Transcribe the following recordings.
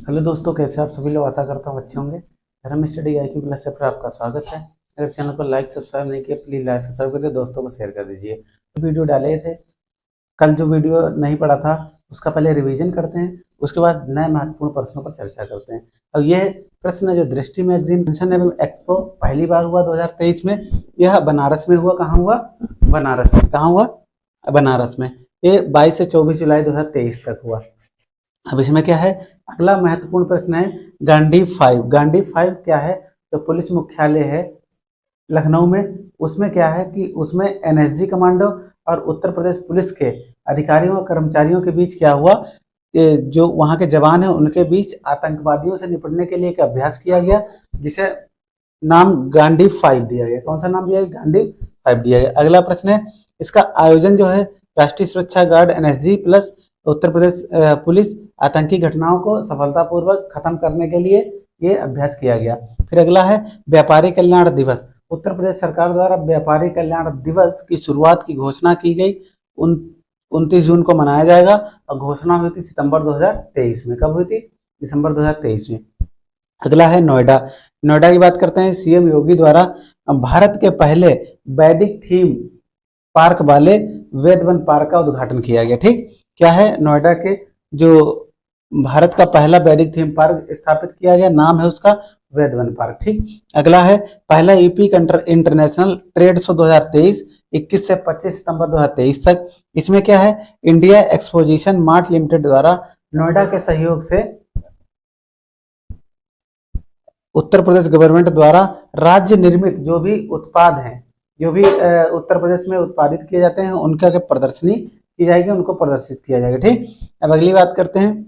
Hello दोस्तों, कैसे आप सभी लोग। आशा करता हूँ अच्छे होंगे। धर्म स्टडी IQ क्लास से पर आपका स्वागत है। अगर चैनल पर लाइक सब्सक्राइब नहीं किया, प्लीज़ लाइक सब्सक्राइब करके दोस्तों को शेयर कर दीजिए। तो वीडियो डाले थे कल, जो वीडियो नहीं पढ़ा था उसका पहले रिवीजन करते हैं, उसके बाद नए महत्वपूर्ण प्रश्नों पर चर्चा करते हैं। अब यह प्रश्न जो दृष्टि मैगजीन एवं एक्सपो पहली बार हुआ 2023 में, यह बनारस में हुआ। कहाँ हुआ? बनारस में। कहाँ हुआ? बनारस में। ये 22 से 24 जुलाई 2023 तक हुआ। अब इसमें क्या है, अगला महत्वपूर्ण प्रश्न है गांधी 5। गांधी 5 क्या है? जो पुलिस मुख्यालय है लखनऊ में, उसमें क्या है कि उसमें NSG कमांडो और उत्तर प्रदेश पुलिस के अधिकारियों और कर्मचारियों के बीच क्या हुआ, जो वहां के जवान हैं उनके बीच आतंकवादियों से निपटने के लिए एक अभ्यास किया गया, जिसे नाम गांधी 5 दिया गया। कौन सा नाम दिया गया? गांधी 5 दिया गया। अगला प्रश्न है, इसका आयोजन जो है राष्ट्रीय सुरक्षा guard NSG plus Uttar Pradesh police आतंकी घटनाओं को सफलतापूर्वक खत्म करने के लिए ये अभ्यास किया गया। फिर अगला है व्यापारी कल्याण दिवस। उत्तर प्रदेश सरकार द्वारा व्यापारी कल्याण दिवस की शुरुआत की घोषणा की गई। 29 जून को मनाया जाएगा और घोषणा हुई थी सितंबर 2023 में। कब हुई थी? दिसंबर 2023 में। अगला है नोएडा। नोएडा की बात करते हैं। CM योगी द्वारा भारत के पहले वैदिक थीम पार्क वाले वेद वन पार्क का उद्घाटन किया गया। ठीक, क्या है? नोएडा के जो भारत का पहला वैदिक थीम पार्क स्थापित किया गया, नाम है उसका वेद वन पार्क। ठीक, अगला है पहला यूपी इंटरनेशनल ट्रेड शो 2023, 21 से 25 सितंबर 2023 तक। इसमें क्या है, इंडिया एक्सपोजिशन मार्ट लिमिटेड द्वारा नोएडा के सहयोग से उत्तर प्रदेश गवर्नमेंट द्वारा राज्य निर्मित जो भी उत्पाद हैं, जो भी उत्तर प्रदेश में उत्पादित किए जाते हैं, उनका प्रदर्शनी की जाएगी, उनको प्रदर्शित किया जाएगा। ठीक, अब अगली बात करते हैं।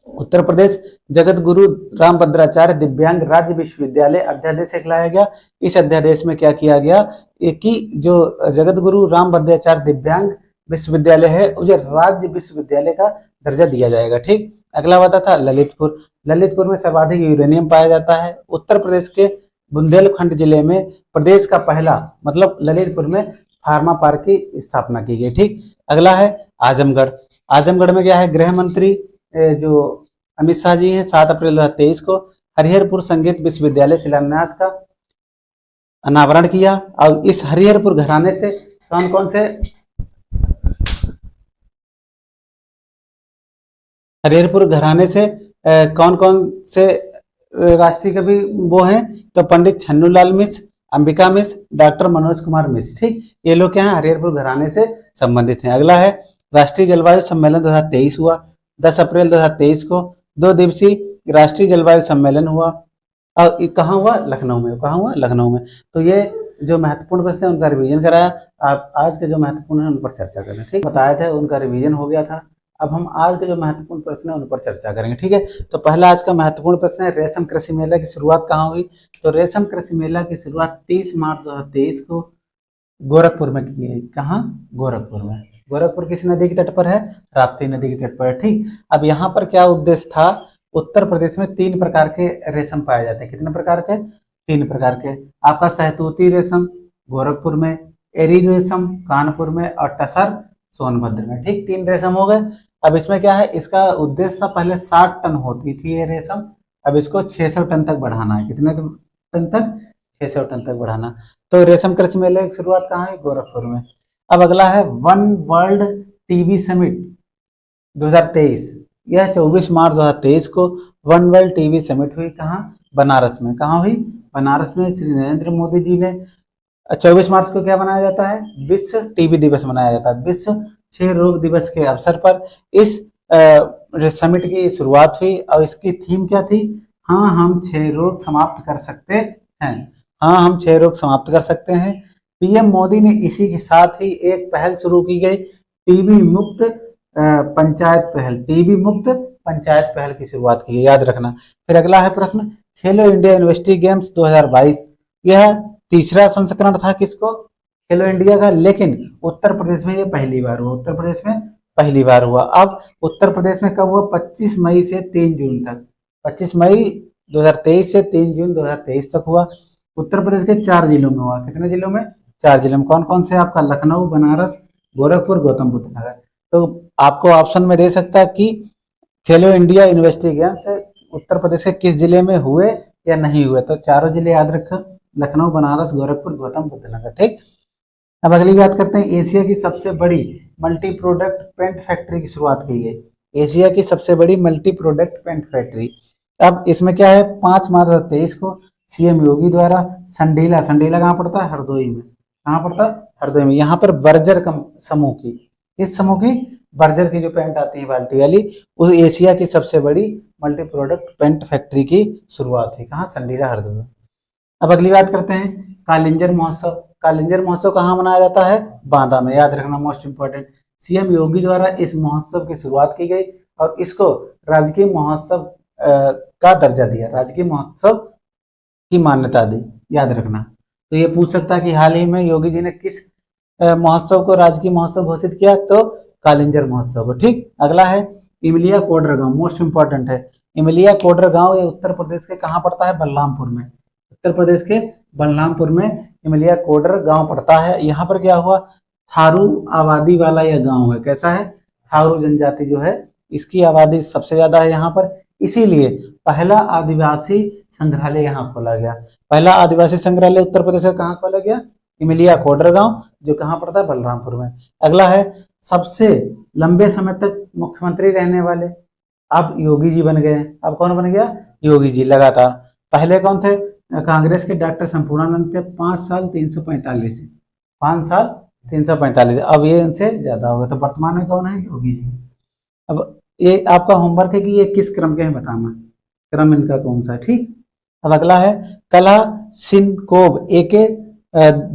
उत्तर प्रदेश जगत गुरु रामभद्राचार्य दिव्यांग राज्य विश्वविद्यालय अध्यादेश एक लाया गया। इस अध्यादेश में क्या किया गया कि जो जगत गुरु रामभद्राचार्य दिव्यांग विश्वविद्यालय है, उसे राज्य विश्वविद्यालय का दर्जा दिया जाएगा। ठीक, अगला बात था ललितपुर। ललितपुर में सर्वाधिक यूरेनियम पाया जाता है। उत्तर प्रदेश के बुंदेलखंड जिले में प्रदेश का पहला, मतलब ललितपुर में फार्मा पार्क की स्थापना की गई। ठीक, अगला है आजमगढ़। आजमगढ़ में क्या है, गृह मंत्री जो अमित शाह जी हैं 7 अप्रैल 2023 को हरिहरपुर संगीत विश्वविद्यालय शिलान्यास का अनावरण किया। और इस हरिहरपुर घराने से कौन कौन से हरिहरपुर घराने से कौन कौन से राष्ट्रीय कवि वो हैं, तो पंडित छन्नूलाल मिश्र, अंबिका मिश्र, डॉक्टर मनोज कुमार मिश्र। ठीक, ये लोग क्या हैं, हरिहरपुर घराने से संबंधित हैं। अगला है राष्ट्रीय जलवायु सम्मेलन 2023 हुआ 10 अप्रैल 2023 को। 2 दिवसीय राष्ट्रीय जलवायु सम्मेलन हुआ और कहाँ हुआ? लखनऊ में। कहाँ हुआ? लखनऊ में। तो ये जो महत्वपूर्ण प्रश्न है उनका रिवीजन कराया। आप आज के जो महत्वपूर्ण है उन पर चर्चा करें। ठीक, बताया था उनका रिवीजन हो गया था। अब हम आज के जो महत्वपूर्ण प्रश्न है उन पर चर्चा करेंगे। ठीक है, तो पहला आज का महत्वपूर्ण प्रश्न है रेशम कृषि मेला की शुरुआत कहाँ हुई? तो रेशम कृषि मेला की शुरुआत 30 मार्च 2023 को गोरखपुर में की गई। कहाँ? गोरखपुर में। गोरखपुर किस नदी के तट पर है? राप्ती नदी के तट पर है। ठीक, अब यहाँ पर क्या उद्देश्य था? उत्तर प्रदेश में 3 प्रकार के रेशम पाए जाते हैं। कितने प्रकार के? 3 प्रकार के। आपका सहतूती रेशम गोरखपुर में, एरी रेशम कानपुर में और टसर सोनभद्र में। ठीक, 3 रेशम हो गए। अब इसमें क्या है, इसका उद्देश्य था पहले 60 टन होती थी ये रेशम, अब इसको 600 टन तक बढ़ाना है। कितने टन तक? 600 टन तक बढ़ाना। तो रेशम कृषि मेले की शुरुआत कहाँ है? गोरखपुर में। अब अगला है वन वर्ल्ड टीबी समिट 2023। यह 24 मार्च 2023 को वन वर्ल्ड टीबी समिट हुई। कहाँ? बनारस में। कहाँ हुई? बनारस में। श्री नरेंद्र मोदी जी ने 24 मार्च को क्या मनाया जाता है? विश्व टीबी दिवस मनाया जाता है। विश्व क्षय रोग दिवस के अवसर पर इस समिट की शुरुआत हुई और इसकी थीम क्या थी? हाँ, हम क्षय रोग समाप्त कर सकते हैं। हाँ, हम क्षय रोग समाप्त कर सकते हैं। PM मोदी ने इसी के साथ ही एक पहल शुरू की गई, टीबी मुक्त पंचायत पहल। टीबी मुक्त पंचायत पहल की शुरुआत की, याद रखना। फिर अगला है प्रश्न खेलो इंडिया यूनिवर्सिटी गेम्स 2022। यह तीसरा संस्करण था किसको? खेलो इंडिया का, लेकिन उत्तर प्रदेश में ये पहली बार हुआ। उत्तर प्रदेश में पहली बार हुआ। अब उत्तर प्रदेश में कब हुआ? 25 मई से 3 जून तक। 25 मई 2023 से 3 जून 2023 तक हुआ। उत्तर प्रदेश के 4 जिलों में हुआ। कितने जिलों में? 4 जिलों में। कौन कौन से? आपका लखनऊ, बनारस, गोरखपुर, गौतम बुद्ध नगर। तो आपको ऑप्शन में दे सकता है कि खेलो India university games Uttar Pradesh के किस जिले में हुए या नहीं हुए? तो चारों जिले याद रखो, लखनऊ, बनारस, गोरखपुर, गौतम बुद्ध नगर। ठीक। अब अगली बात करते हैं, एशिया की सबसे बड़ी मल्टी प्रोडक्ट पेंट फैक्ट्री की शुरुआत की गई। एशिया की सबसे बड़ी मल्टी प्रोडक्ट पेंट फैक्ट्री। अब इसमें क्या है, 5 मार्च 2023 को सीएम योगी द्वारा संडीला, संडीला कहाँ पड़ता है? हरदोई में। कहाँ पड़ता है? हरदोई में। यहाँ पर बर्जर समूह की, इस समूह की बर्जर की जो पेंट आती है बाल्टी वाली, उस एशिया की सबसे बड़ी मल्टी प्रोडक्ट पेंट फैक्ट्री की शुरुआत हुई। कहाँ? संडीला, हरदोई। अब अगली बात करते हैं, कालिंजर महोत्सव। कालिंजर महोत्सव कहाँ मनाया जाता है? बांदा में। याद रखना, मोस्ट इंपॉर्टेंट। सीएम योगी द्वारा इस महोत्सव की शुरुआत की गई और इसको राजकीय महोत्सव का दर्जा दिया, राजकीय महोत्सव की मान्यता दी। याद रखना। तो ये पूछ सकता है कि हाल ही में योगी जी ने किस महोत्सव को राजकीय महोत्सव घोषित किया? तो कालिंजर महोत्सव को। ठीक। अगला है इमलिया कोडर गांव, मोस्ट इंपॉर्टेंट है। इमलिया कोडर गांव ये उत्तर प्रदेश के कहाँ पड़ता है? बलरामपुर में। उत्तर प्रदेश के बलरामपुर में इमलिया कोडर गांव पड़ता है। यहाँ पर क्या हुआ, थारू आबादी वाला यह गांव है। कैसा है? थारू जनजाति जो है इसकी आबादी सबसे ज्यादा है यहाँ पर, इसीलिए पहला आदिवासी संग्रहालय यहाँ खोला गया। पहला आदिवासी संग्रहालय उत्तर प्रदेश का कहाँ खोला गया? इमलिया कोडर गांव, जो कहाँ पड़ता है? बलरामपुर में। अगला है सबसे लंबे समय तक मुख्यमंत्री रहने वाले, अब योगी जी बन गए। अब कौन बन गया? योगी जी लगातार। पहले कौन थे? कांग्रेस के डॉक्टर संपूर्णानंद थे, 5 साल 345 दिन, 5 साल 345। अब ये उनसे ज्यादा होगा। तो वर्तमान में कौन है? योगी जी। अब ये आपका होमवर्क है कि ये किस क्रम के हैं बताना, क्रम इनका कौन सा है। ठीक। अब अगला है कला सिनकोब AK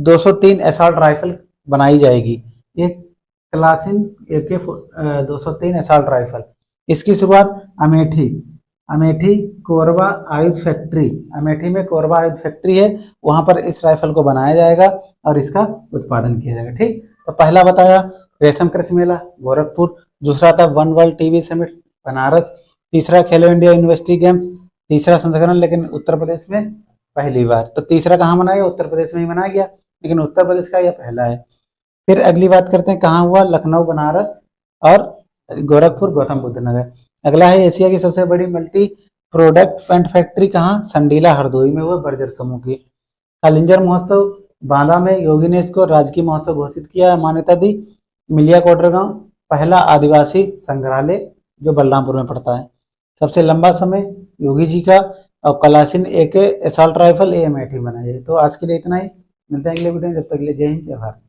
203 असॉल्ट राइफल बनाई जाएगी। ये क्लासिन AK 203 असॉल्ट राइफल, इसकी शुरुआत अमेठी, अमेठी कोरबा आयुध फैक्ट्री, अमेठी में कोरबा आयुध फैक्ट्री है, वहां पर इस राइफल को बनाया जाएगा और इसका उत्पादन किया जाएगा। ठीक। तो पहला बताया रेशम कृषि मेला गोरखपुर, दूसरा था one world TV summit Banaras, तीसरा खेलो इंडिया यूनिवर्सिटी गेम्स, तीसरा संस्करण लेकिन उत्तर प्रदेश में पहली बार। तो तीसरा कहाँ मनाया गया? उत्तर प्रदेश में ही मनाया गया, लेकिन उत्तर प्रदेश का यह पहला है। फिर अगली बात करते हैं, कहाँ हुआ? लखनऊ, बनारस और गोरखपुर, गौतम बुद्ध नगर। अगला है एशिया की सबसे बड़ी मल्टी प्रोडक्ट पेंट फैक्ट्री कहाँ? संडीला, हरदोई में हुआ, बर्जर समूह की। कालिंजर महोत्सव बांदा में, योगी ने इसको राजकीय महोत्सव घोषित किया, मान्यता दी। मिलिया कोडर गांव पहला आदिवासी संग्रहालय जो बलरामपुर में पड़ता है। सबसे लंबा समय योगी जी का। और कलासिन AK असॉल्ट राइफल अमेठी बनाई है। तो आज के लिए इतना ही, मिलते हैं अगले वीडियो में, जब तक के लिए जय हिंद, जय भारत।